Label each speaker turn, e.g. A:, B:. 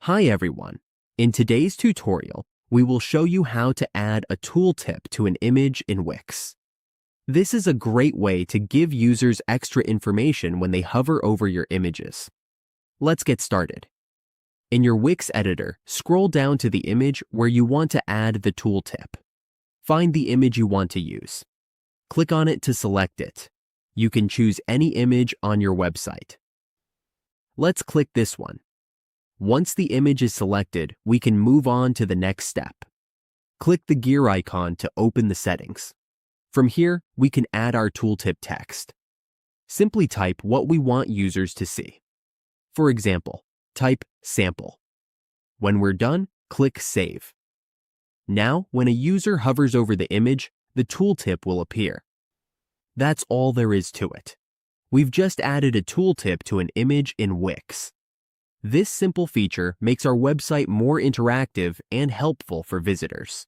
A: Hi everyone. In today's tutorial, we will show you how to add a tooltip to an image in Wix. This is a great way to give users extra information when they hover over your images. Let's get started. In your Wix editor, scroll down to the image where you want to add the tooltip. Find the image you want to use. Click on it to select it. You can choose any image on your website. Let's click this one. Once the image is selected, we can move on to the next step. Click the gear icon to open the settings. From here, we can add our tooltip text. Simply type what we want users to see. For example, type sample. When we're done, click Save. Now, when a user hovers over the image, the tooltip will appear. That's all there is to it. We've just added a tooltip to an image in Wix. This simple feature makes our website more interactive and helpful for visitors.